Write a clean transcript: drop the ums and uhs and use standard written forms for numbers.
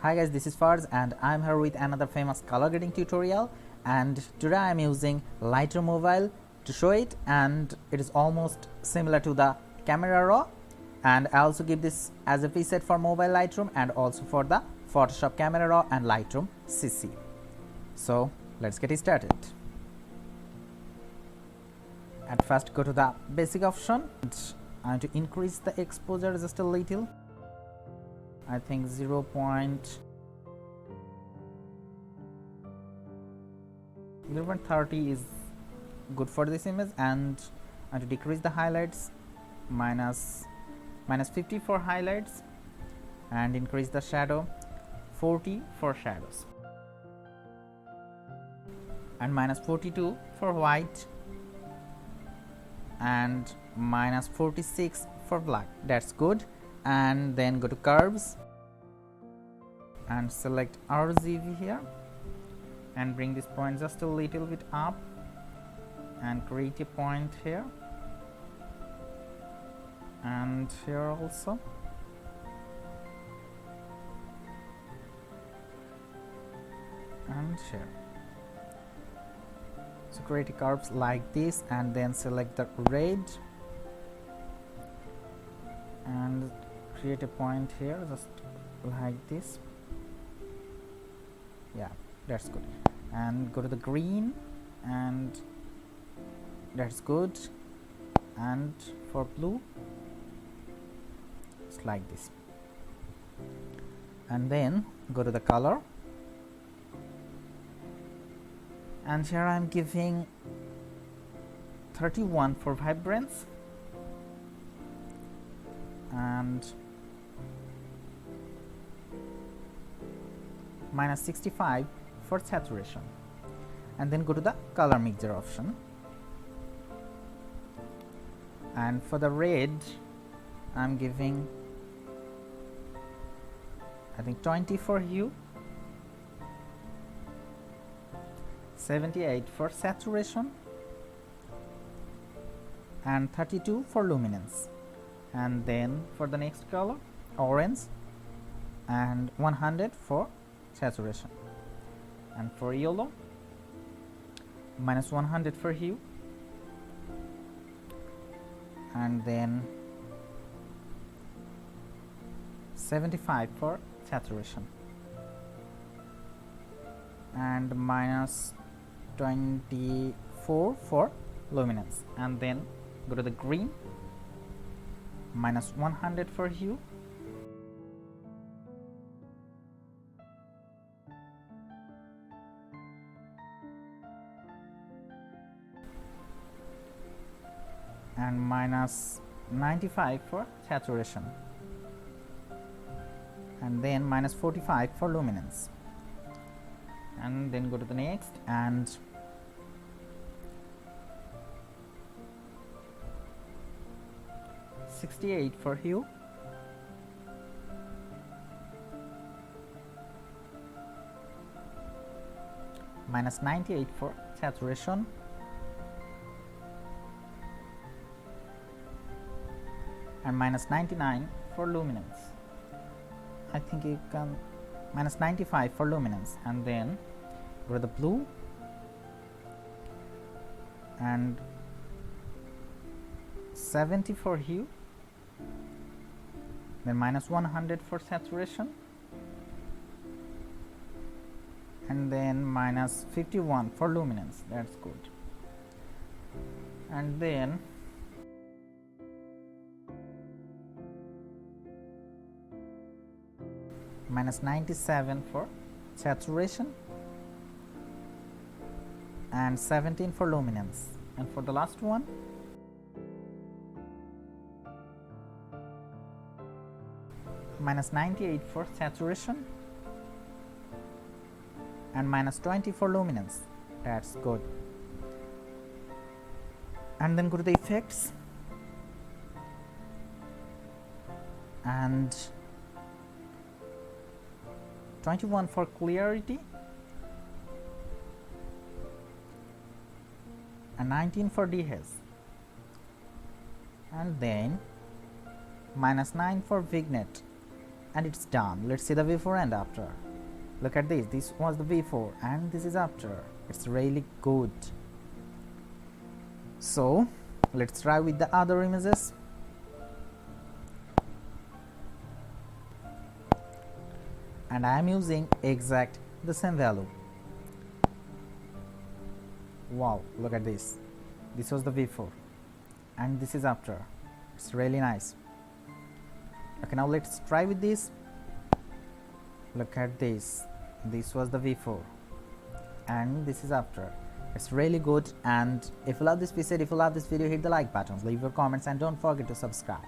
Hi guys, this is Farz and I'm here with another famous color grading tutorial, and today I'm using Lightroom mobile to show it, and it is almost similar to the Camera Raw, and I also give this as a preset for mobile Lightroom and also for the Photoshop Camera Raw and Lightroom CC. So let's get it started. At first go to the basic option and I want to increase the exposure just a little. I think 0.30 is good for this image, and I want to decrease the highlights minus 50 for highlights, and increase the shadow 40 for shadows, and minus 42 for white, and minus 46 for black. That's good. And then go to curves and select RGB here and bring this point just a little bit up and create a point here and here also, and here. So create a curves like this and then select the red and create a point here just like this. Yeah, that's good. And go to the green, and that's good. And for blue it's like this. And then go to the color, and here I'm giving 31 for vibrance and minus 65 for saturation. And then go to the color mixer option, and for the red I'm giving I think 20 for hue, 78 for saturation, and 32 for luminance. And then for the next color, orange, and 100 for saturation. And for yellow, minus 100 for hue, and then 75 for saturation, and minus 24 for luminance. And then go to the green, minus 100 for hue, and minus 95 for saturation, and then minus 45 for luminance. And then go to the next and .68 for hue, minus 98 for saturation, and minus 99 for luminance. I think you can minus 95 for luminance. And then go to the blue and 70 for hue, then minus 100 for saturation, and then minus 51 for luminance. That's good. And then minus 97 for saturation, and 17 for luminance. And for the last one, minus 98 for saturation, and minus 20 for luminance. That's good. And then go to the effects and 21 for clarity, and 19 for dehaze, and then -9 for vignette, and it's done. Let's see the before and after. Look at this. This was the before and this is after. It's really good. So let's try with the other images. And I am using exact the same value. Wow, look at this. This was the before and this is after. It's really nice. Okay, now let's try with this. Look at this. This was the before and this is after. It's really good. And if you love this video, hit the like button, leave your comments, and don't forget to subscribe.